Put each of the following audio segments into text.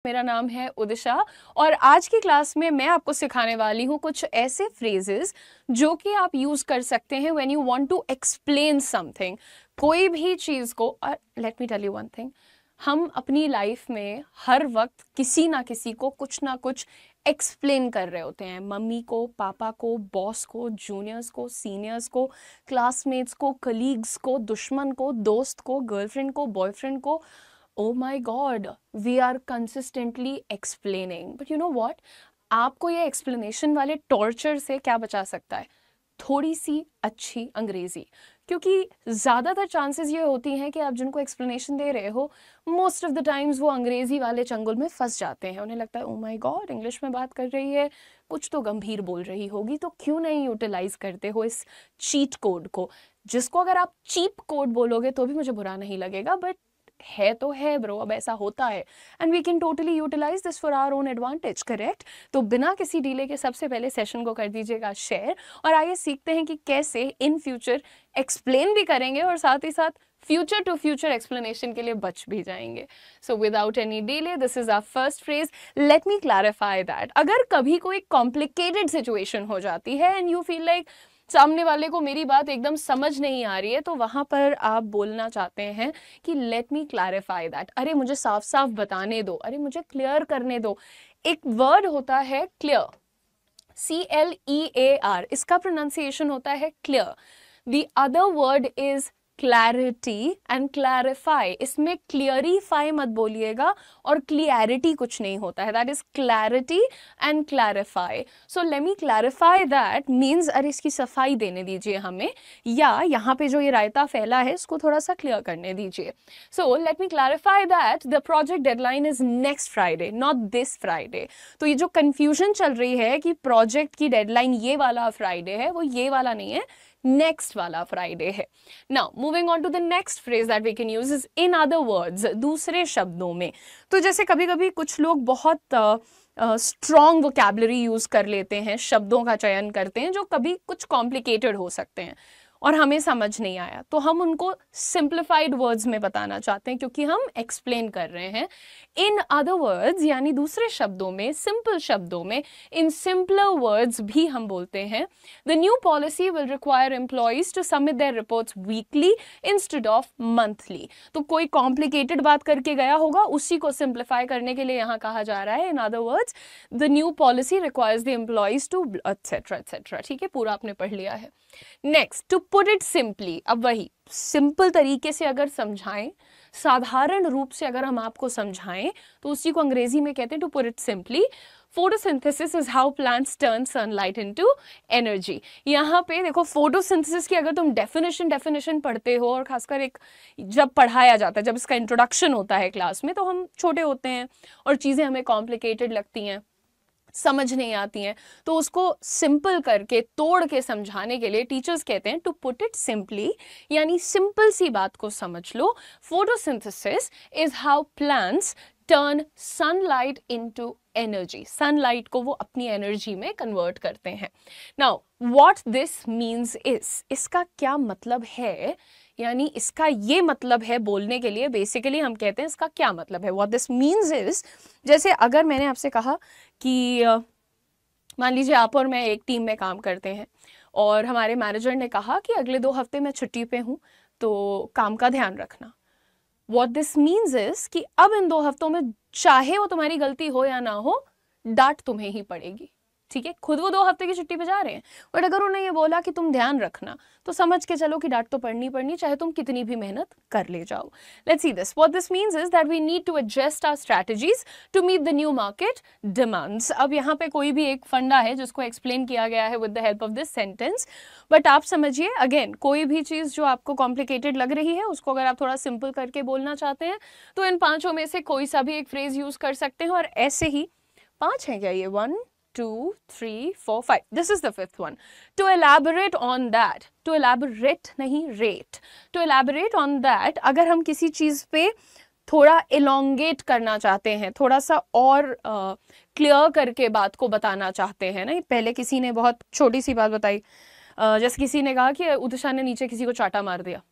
मेरा नाम है उदिशा और आज की क्लास में मैं आपको सिखाने वाली हूँ कुछ ऐसे फ्रेजेस जो कि आप यूज कर सकते हैं when you want to explain something. कोई भी चीज को, let me tell you one thing, हम अपनी लाइफ में हर वक्त किसी ना किसी को कुछ ना कुछ एक्सप्लेन कर रहे होते हैं। मम्मी को, पापा को, बॉस को, जूनियर्स को, सीनियर्स को, क्लासमेट्स को, कलीग्स को, दुश्मन को, दोस्त को, गर्लफ्रेंड को, बॉयफ्रेंड को। Oh my God, we are consistently explaining. But you know what? आपको ये एक्सप्लेनेशन वाले टॉर्चर से क्या बचा सकता है? थोड़ी सी अच्छी अंग्रेजी। क्योंकि ज़्यादातर चांसेस ये होती हैं कि आप जिनको एक्सप्लेनेशन दे रहे हो मोस्ट ऑफ द टाइम्स वो अंग्रेजी वाले चंगुल में फंस जाते हैं। उन्हें लगता है ओ माय गॉड, इंग्लिश में बात कर रही है, कुछ तो गंभीर बोल रही होगी, तो क्यों नहीं यूटिलाइज करते हो इस चीट कोड को, जिसको अगर आप चीप कोड बोलोगे तो भी मुझे बुरा नहीं लगेगा, बट है तो है ब्रो, अब ऐसा होता है and we can totally utilise this for our own advantage, correct? तो बिना किसी डिले के सबसे पहले सेशन को कर दीजिएगा शेयर और आइए सीखते हैं कि कैसे इन फ्यूचर एक्सप्लेन भी करेंगे और साथ ही साथ फ्यूचर टू फ्यूचर एक्सप्लेनेशन के लिए बच भी जाएंगे। So without any delay this is our first phrase. Let me clarify that अगर कभी कोई कॉम्प्लिकेटेड सिचुएशन हो जाती है एंड यू फील लाइक सामने वाले को मेरी बात एकदम समझ नहीं आ रही है, तो वहां पर आप बोलना चाहते हैं कि लेट मी क्लैरिफाई दैट, अरे मुझे साफ साफ बताने दो, अरे मुझे क्लियर करने दो। एक वर्ड होता है क्लियर, CLEAR, इसका प्रोनाउंसिएशन होता है clear. The other word is clarity and clarify. इसमें क्लियरिफाई मत बोलिएगा और क्लियरिटी कुछ नहीं होता है, that is clarity and clarify. So let me clarify that means अरे इसकी सफाई देने दीजिए हमें, या यहाँ पे जो ये रायता फैला है इसको थोड़ा सा क्लियर करने दीजिए। So let me clarify that the project deadline is next Friday, not this Friday. तो ये जो कंफ्यूजन चल रही है कि प्रोजेक्ट की डेडलाइन ये वाला फ्राइडे है, वो ये वाला नहीं है, नेक्स्ट वाला फ्राइडे है। Now moving on to the next phrase that we can use is in other words, दूसरे शब्दों में। तो जैसे कभी कभी कुछ लोग बहुत स्ट्रॉन्ग वोकैबुलरी यूज कर लेते हैं, शब्दों का चयन करते हैं जो कभी कुछ कॉम्प्लिकेटेड हो सकते हैं और हमें समझ नहीं आया, तो हम उनको सिंप्लीफाइड वर्ड्स में बताना चाहते हैं क्योंकि हम एक्सप्लेन कर रहे हैं। इन अदर वर्ड्स यानी दूसरे शब्दों में, सिंपल शब्दों में, इन सिंपलर वर्ड्स भी हम बोलते हैं the new policy will require employees to submit their reports weekly instead of monthly. तो कोई कॉम्प्लिकेटेड बात करके गया होगा, उसी को सिंप्लीफाई करने के लिए यहाँ कहा जा रहा है in other words the new policy requires the employees to etcetera etcetera. ठीक है, पूरा आपने पढ़ लिया है। Next, to put it simply. अब वही सिंपल तरीके से अगर समझाएं, साधारण रूप से अगर हम आपको समझाएं, तो उसी को अंग्रेजी में कहते हैं to put it simply. Photosynthesis is how plants turn sunlight into energy. यहाँ पे देखो, फोटोसिंथेसिस की अगर तुम डेफिनेशन पढ़ते हो, और खासकर एक जब पढ़ाया जाता है, जब इसका इंट्रोडक्शन होता है क्लास में, तो हम छोटे होते हैं और चीजें हमें कॉम्प्लिकेटेड लगती हैं, समझ नहीं आती हैं, तो उसको सिंपल करके, तोड़ के समझाने के लिए टीचर्स कहते हैं टू पुट इट सिंपली, यानी सिंपल सी बात को समझ लो। Photosynthesis is how plants turn sunlight into energy. Sunlight को वो अपनी एनर्जी में कन्वर्ट करते हैं। Now what this means is, इसका क्या मतलब है, यानी इसका ये मतलब है बोलने के लिए बेसिकली हम कहते हैं इसका क्या मतलब है। व्हाट दिस मीन्स इज, जैसे अगर मैंने आपसे कहा कि मान लीजिए आप और मैं एक टीम में काम करते हैं और हमारे मैनेजर ने कहा कि अगले 2 हफ्ते मैं छुट्टी पे हूँ, तो काम का ध्यान रखना। व्हाट दिस मीन्स इज कि अब इन 2 हफ्तों में चाहे वो तुम्हारी गलती हो या ना हो, डांट तुम्हें ही पड़ेगी। ठीक है, खुद वो 2 हफ्ते की छुट्टी पे जा रहे हैं, बट अगर उन्हें ये बोला कि तुम ध्यान रखना, तो समझ के चलो कि डांट तो पड़नी चाहे तुम कितनी भी मेहनत कर ले जाओ। Let's see this. What this means is that we need to adjust our strategies to meet the new market demands. अब यहाँ पे कोई भी एक फंडा है जिसको एक्सप्लेन किया गया है with the help of this sentence, but आप समझिए, अगेन कोई भी चीज जो आपको कॉम्प्लिकेटेड लग रही है उसको अगर आप थोड़ा सिंपल करके बोलना चाहते हैं, तो इन 5 में से कोई सा भी एक फ्रेज यूज कर सकते हैं। और ऐसे ही 5 है क्या ये? 1 2 3 4 5, this is the 5th one. To elaborate on that, to elaborate नहीं, rate, to elaborate on that, अगर हम किसी चीज पे थोड़ा elongate करना चाहते हैं, थोड़ा सा और क्लियर करके बात को बताना चाहते हैं। नहीं, पहले किसी ने बहुत छोटी सी बात बताई, जैसे किसी ने कहा कि उदिशा ने नीचे किसी को चाटा मार दिया।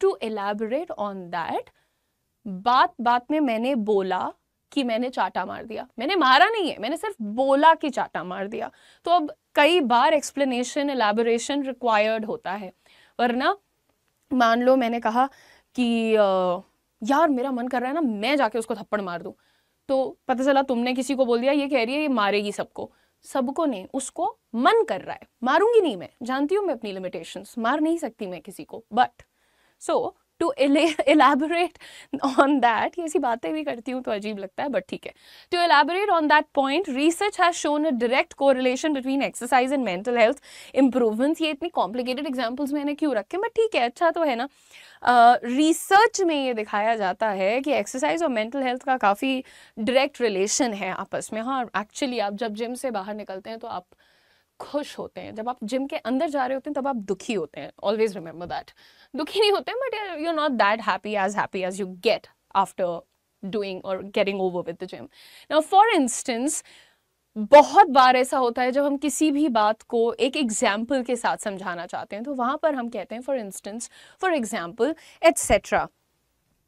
To elaborate on that, बात बात में मैंने बोला कि मैंने चाटा मार दिया, मैंने मारा नहीं है, मैंने सिर्फ बोला कि चाटा मार दिया। तो अब कई बार एक्सप्लेनेशन, एलैबोरेशन रिक्वायर्ड होता है, वरना मान लो मैंने कहा कि यार मेरा मन कर रहा है ना मैं जाके उसको थप्पड़ मार दूं, तो पता चला तुमने किसी को बोल दिया ये कह रही है ये मारेगी सबको। सबको नहीं, उसको मन कर रहा है, मारूंगी नहीं मैं, जानती हूँ मैं अपनी लिमिटेशंस, मार नहीं सकती मैं किसी को। But so to elaborate on that, ये ऐसी बातें भी करती हूँ तो अजीब लगता है, बट ठीक है। To elaborate on that point, research has shown a direct correlation between exercise and mental health improvements। ये इतनी complicated examples मैंने क्यों रखे, बट ठीक है, अच्छा तो है ना। रिसर्च में ये दिखाया जाता है कि एक्सरसाइज और मेंटल हेल्थ का काफ़ी डायरेक्ट रिलेशन है आपस में। हाँ, एक्चुअली आप जब जिम से बाहर निकलते हैं तो आप खुश होते हैं, जब आप जिम के अंदर जा रहे होते हैं तब आप दुखी होते हैं। ऑलवेज रिमेंबर दैट, दुखी नहीं होते हैं but you are not that happy as you get after doing और getting over with the gym. Now for instance, बहुत बार ऐसा होता है जब हम किसी भी बात को एक एग्जाम्पल के साथ समझाना चाहते हैं, तो वहाँ पर हम कहते हैं for instance, for example, etcetera.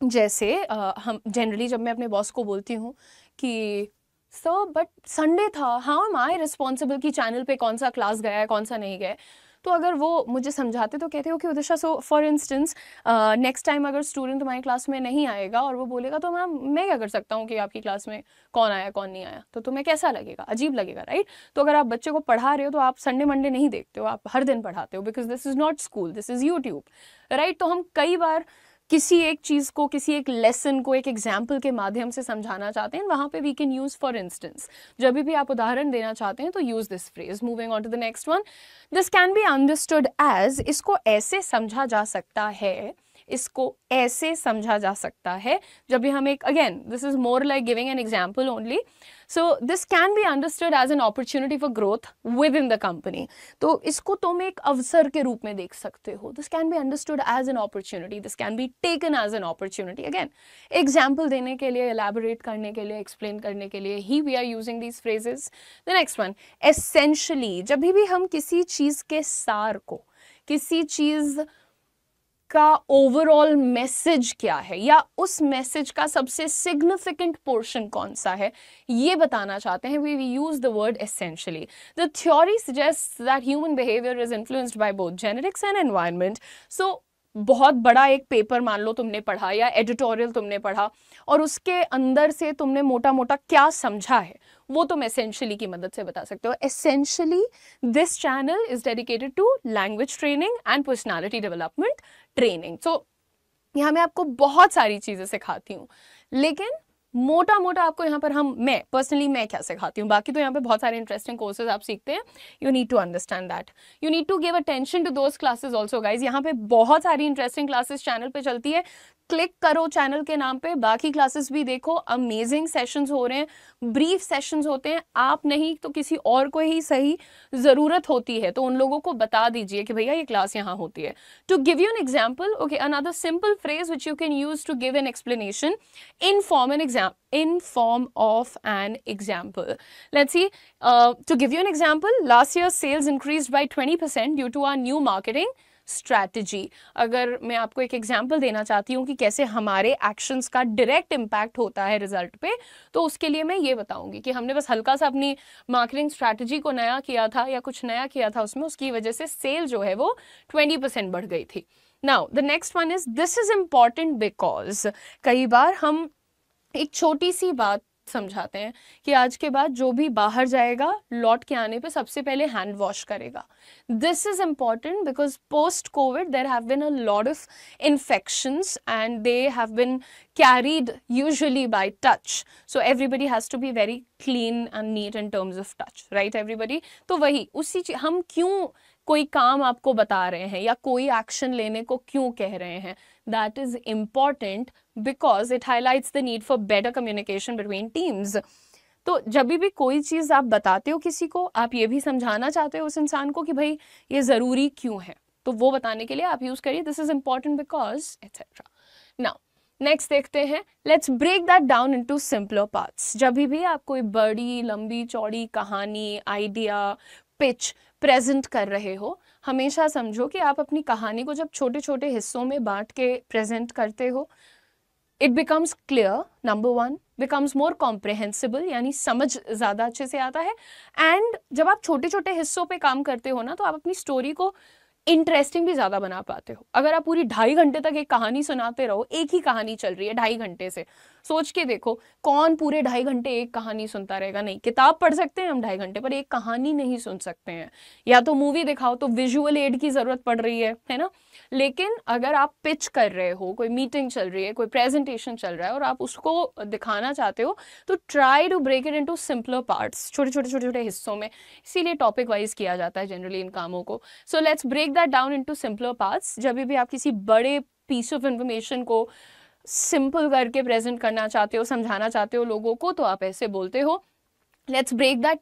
जैसे हम जनरली जब मैं अपने बॉस को बोलती हूँ कि सर बट संडे था, हाउ एम आई रिस्पॉन्सिबल कि चैनल पे कौन सा क्लास गया है कौन सा नहीं गया है, तो अगर वो मुझे समझाते तो कहते हो कि Udisha, so for instance next time अगर स्टूडेंट तुम्हारी क्लास में नहीं आएगा और वो बोलेगा तो मैम मैं क्या कर सकता हूँ कि आपकी क्लास में कौन आया कौन नहीं आया, तो तुम्हें कैसा लगेगा, अजीब लगेगा, राइट। तो अगर आप बच्चे को पढ़ा रहे हो तो आप संडे मंडे नहीं देखते हो, आप हर दिन पढ़ाते हो, because this is not school, this is YouTube, right. तो हम कई बार किसी एक चीज़ को, किसी एक लेसन को एक एग्जाम्पल के माध्यम से समझाना चाहते हैं, वहाँ पे we can use for instance. जब भी आप उदाहरण देना चाहते हैं तो use this phrase. Moving on to the next one, this can be understood as, इसको ऐसे समझा जा सकता है, इसको ऐसे समझा जा सकता है। जब भी हम एक, again this is more like giving an example only, so this can be understood as an opportunity for growth within the company. तो इसको तुम एक अवसर के रूप में देख सकते हो, this can be understood as an opportunity, this can be taken as an opportunity. Again example देने के लिए, एलैबोरेट करने के लिए, एक्सप्लेन करने के लिए ही we are using these phrases. The next one, essentially. जब भी हम किसी चीज के सार को, किसी चीज का ओवरऑल मैसेज क्या है या उस मैसेज का सबसे सिग्निफिकेंट पोर्शन कौन सा है, ये बताना चाहते हैं, we use the word essentially. The theory suggests that human behaviour is influenced by both genetics and environment. So बहुत बड़ा एक पेपर मान लो तुमने पढ़ा या एडिटोरियल तुमने पढ़ा और उसके अंदर से तुमने मोटा मोटा क्या समझा है वो तुम एसेंशियली की मदद से बता सकते हो। Essentially this channel is dedicated to language training and personality development training. So यहाँ मैं आपको बहुत सारी चीजें सिखाती हूँ, लेकिन मोटा मोटा आपको यहाँ पर मैं पर्सनली मैं क्या सिखाती हूँ, बाकी तो यहाँ पे बहुत सारे इंटरेस्टिंग कोर्सेज आप सीखते हैं। You need to understand that, you need to give attention to those classes also guys. यहाँ पे बहुत सारी इंटरेस्टिंग क्लासेस चैनल पे चलती है, क्लिक करो चैनल के नाम पे, बाकी क्लासेस भी देखो, अमेजिंग सेशंस हो रहे हैं, ब्रीफ सेशंस होते हैं। आप नहीं तो किसी और को ही सही ज़रूरत होती है तो उन लोगों को बता दीजिए कि भैया ये क्लास यहाँ होती है। To give you an example, okay, another simple phrase which you can use to give an explanation in form of an example. Let's see, to give you an example, last year sales increased by 20% due to our new marketing strategy. अगर मैं आपको एक example देना चाहती हूँ कि कैसे हमारे एक्शंस का डायरेक्ट इम्पैक्ट होता है रिजल्ट पे, तो उसके लिए मैं ये बताऊंगी कि हमने बस हल्का सा अपनी मार्केटिंग स्ट्रैटेजी को नया किया था या कुछ नया किया था उसमें, उसकी वजह से सेल जो है वो 20% बढ़ गई थी। Now the next one is, this is important because कई बार हम एक छोटी सी बात समझाते हैं कि आज के बाद जो भी बाहर जाएगा लौट के आने पे सबसे पहले हैंड वॉश करेगा। This is important because post Covid there have been a lot of infections and they have been carried usually by touch, so everybody has to be very clean and neat in terms of touch, right everybody? तो वही उसी हम क्यों कोई काम आपको बता रहे हैं या कोई एक्शन लेने को क्यों कह रहे हैं, that is important because it highlights the need for better communication between teams. तो जब भी कोई चीज़ आप बताते हो किसी को, आप ये भी समझाना चाहते हो उस इंसान को कि भाई ये ज़रूरी क्यों है, तो वो बताने के लिए आप यूज़ करिए this is important because etcetera. Now next देखते हैं, let's break that down into simpler parts. जब भी आप कोई बड़ी लंबी चौड़ी कहानी, आइडिया, पिच प्रेजेंट कर रहे हो, हमेशा समझो कि आप अपनी कहानी को जब छोटे छोटे हिस्सों में बांट के प्रेजेंट करते हो, it becomes clear, number one, becomes more comprehensible, यानी समझ ज़्यादा अच्छे से आता है। एंड जब आप छोटे छोटे हिस्सों पे काम करते हो ना, तो आप अपनी स्टोरी को इंटरेस्टिंग भी ज़्यादा बना पाते हो। अगर आप पूरी 2.5 घंटे तक एक कहानी सुनाते रहो, एक ही कहानी चल रही है 2.5 घंटे से, सोच के देखो कौन पूरे 2.5 घंटे एक कहानी सुनता रहेगा। नहीं, किताब पढ़ सकते हैं हम 2.5 घंटे, पर एक कहानी नहीं सुन सकते हैं। या तो मूवी दिखाओ तो विजुअल एड की ज़रूरत पड़ रही है ना। लेकिन अगर आप पिच कर रहे हो, कोई मीटिंग चल रही है, कोई प्रेजेंटेशन चल रहा है और आप उसको दिखाना चाहते हो, तो try to break it into simpler parts, छोटे छोटे छोटे छोटे हिस्सों में। इसीलिए टॉपिक वाइज किया जाता है जनरली इन कामों को। So let's break that down into simpler parts. जब भी आप किसी बड़े पीस ऑफ इंफॉर्मेशन को सिंपल करके प्रेजेंट करना चाहते हो, समझाना चाहते हो लोगों को, तो आप ऐसे बोलते हो। Let's break that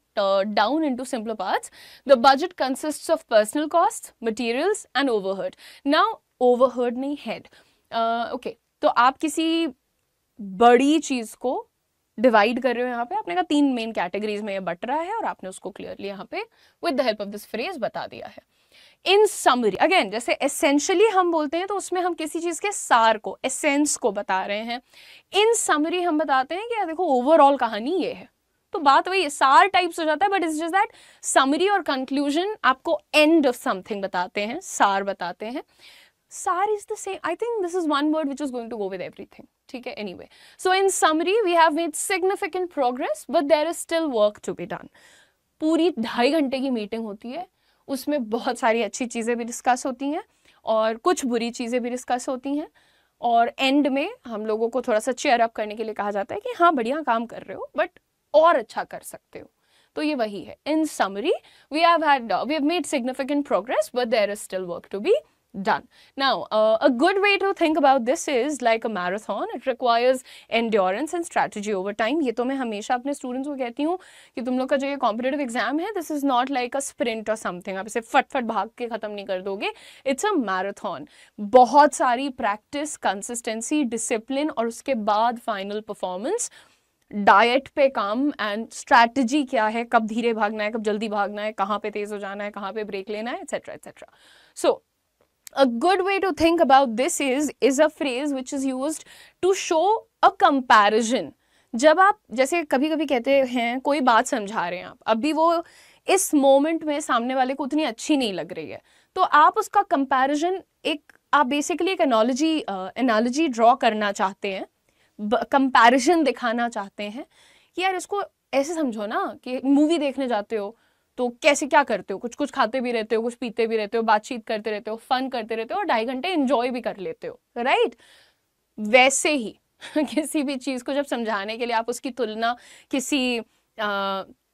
down into simpler parts. The budget consists of personal costs, materials and overhead. Now, overhead नहीं head. Okay, तो आप किसी बड़ी चीज को डिवाइड कर रहे हो यहाँ पे। आपने कहा 3 मेन कैटेगरीज में ये बट रहा है और आपने उसको क्लियरली यहाँ पे with the help of this phrase बता दिया है। इन समरी, अगेन जैसे एसेंशियली हम बोलते हैं तो उसमें हम किसी चीज के सार को, एसेंस को बता रहे हैं। इन समरी हम बताते हैं कि देखो ओवरऑल कहानी ये है। तो बात वही है, सार टाइप्स हो जाता है, but it's just that summary और कंक्लूजन आपको एंड ऑफ समथिंग बताते हैं, सार बताते हैं। सार is the same, I think this is one word which is going to go with everything, ठीक है। Anyway, so in summary we have made significant progress but there is still work to be done. पूरी 2.5 घंटे की meeting होती है, उसमें बहुत सारी अच्छी चीजें भी डिस्कस होती हैं और कुछ बुरी चीजें भी डिस्कस होती हैं, और एंड में हम लोगों को थोड़ा सा चेयर अप करने के लिए कहा जाता है कि हाँ बढ़िया काम कर रहे हो बट और अच्छा कर सकते हो। तो ये वही है, in summary we have made significant progress but there is still work to be done. Now, a good way to think about this is like a marathon. It requires endurance and strategy over time. ये तो मैं हमेशा अपने students को कहती हूँ कि तुम लोग का जो ये कॉम्पिटेटिव एग्जाम है, this is not like a sprint और समथिंग, आप इसे फट भाग के खत्म नहीं कर दोगे। It's a marathon. बहुत सारी प्रैक्टिस, कंसिस्टेंसी, डिसिप्लिन और उसके बाद फाइनल परफॉर्मेंस, डाइट पे काम एंड स्ट्रैटेजी क्या है, कब धीरे भागना है, कब जल्दी भागना है, कहाँ पे तेज हो जाना है, कहाँ पे ब्रेक लेना है, etcetera etcetera. So a good way to think about this is a phrase which is used to show a comparison. जब आप जैसे कभी कभी कहते हैं कोई बात समझा रहे हैं आप, अभी वो इस मोमेंट में सामने वाले को उतनी अच्छी नहीं लग रही है, तो आप उसका कंपैरिजन आप बेसिकली एक एनालॉजी ड्रॉ करना चाहते हैं, कंपैरिजन दिखाना चाहते हैं कि यार इसको ऐसे समझो ना कि मूवी देखने जाते हो तो कैसे क्या करते हो, कुछ कुछ खाते भी रहते हो, कुछ पीते भी रहते हो, बातचीत करते रहते हो, फन करते रहते हो और 2.5 घंटे एंजॉय भी कर लेते हो, राइट। वैसे ही किसी भी चीज को जब समझाने के लिए आप उसकी तुलना किसी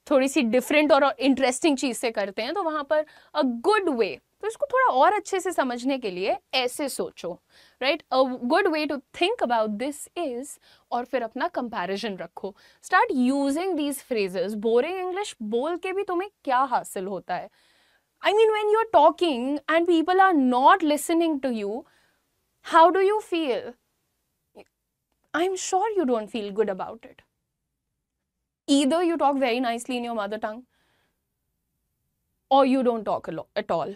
थोड़ी सी डिफरेंट और इंटरेस्टिंग चीज से करते हैं, तो वहां पर अ गुड वे, तो इसको थोड़ा और अच्छे से समझने के लिए ऐसे सोचो, right. A good way to think about this is, और फिर अपना कंपैरिजन रखो, start using these phrases. Boring English बोल के भी तुम्हें क्या हासिल होता है? I mean when you are talking and people are not listening to you, how do you feel? I am sure you don't feel good about it. Either you talk very nicely in your mother tongue or you don't talk at all.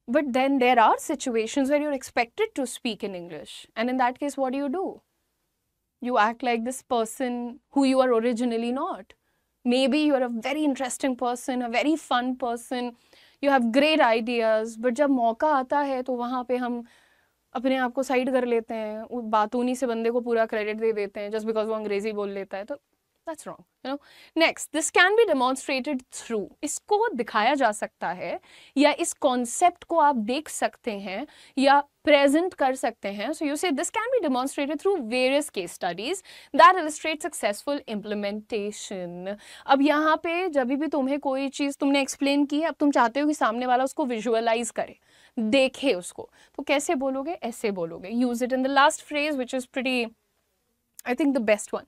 But then there are situations where you're expected to speak in English, and in that case what do? You act like this person who you are originally not. Maybe you're a very interesting person, a very fun person, you have great ideas, but जब मौका आता है तो वहाँ पे हम अपने आप को साइड कर लेते हैं, बातूनी से बंदे को पूरा क्रेडिट दे देते हैं जस्ट बिकॉज वो अंग्रेजी बोल लेता है, तो that's wrong, you know. Next, this can B demonstrated through, इसको दिखाया जा सकता है या इस कॉन्सेप्ट को आप देख सकते हैं या प्रेजेंट कर सकते हैं। सो यू से this can B demonstrated through various case studies that illustrate successful implementation. अब यहाँ पे जब भी तुम्हें कोई चीज़ तुमने एक्सप्लेन की है, अब तुम चाहते हो कि सामने वाला उसको विजुअलाइज करे, देखे उसको, तो कैसे बोलोगे? ऐसे बोलोगे। Use it in the last phrase which is pretty, I think the best one.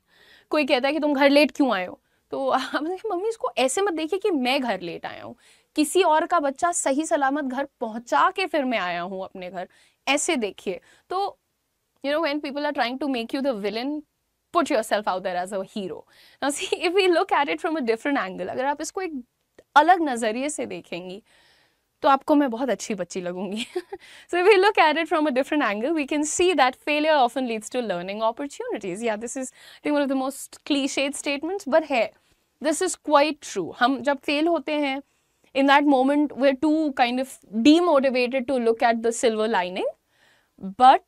कोई कहता है कि तुम घर लेट क्यों आए हो, तो मम्मी इसको ऐसे मत देखिए कि मैं घर लेट आया हूँ, किसी और का बच्चा सही सलामत घर पहुंचा के फिर मैं आया हूँ अपने घर, ऐसे देखिए। तो you know when people are trying to make you the villain, put yourself out there as a hero. Now see, if we look at it from a different angle, अगर आप इसको एक अलग नजरिए से देखेंगी, तो आपको मैं बहुत अच्छी बच्ची लगूंगी. So if we look at it from a different angle, we can see that failure often leads to learning opportunities. Yeah, this is I think one of the most cliched statements, but hey, this is quite true. हम जब fail होते हैं, in that moment we're too kind of demotivated to look at the silver lining, but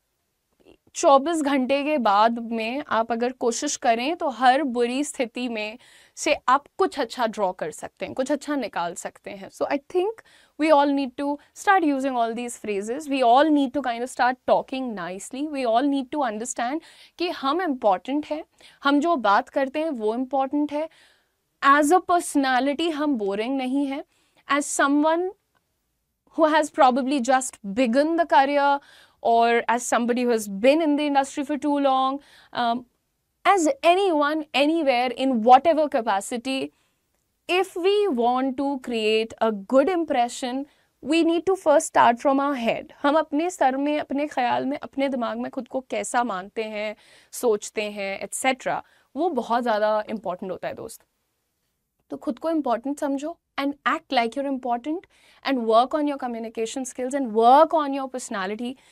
24 घंटे के बाद में आप अगर कोशिश करें तो हर बुरी स्थिति में से आप कुछ अच्छा ड्रॉ कर सकते हैं, कुछ अच्छा निकाल सकते हैं. So I think we all need to start using all these phrases. We all need to kind of start talking nicely. We all need to understand कि हम important है, हम जो बात करते हैं वो important है. As a personality हम boring नहीं है. As someone who has probably just begun the career, or as somebody who has been in the industry for too long, as anyone, anywhere, in whatever capacity, if we want to create a good impression, we need to first start from our head. हम अपने sir में, अपने ख्याल में, अपने दिमाग में खुद को कैसा मानते हैं, सोचते हैं, etc. वो बहुत ज़्यादा important होता है दोस्त. तो खुद को important समझो and act like you're important and work on your communication skills and work on your personality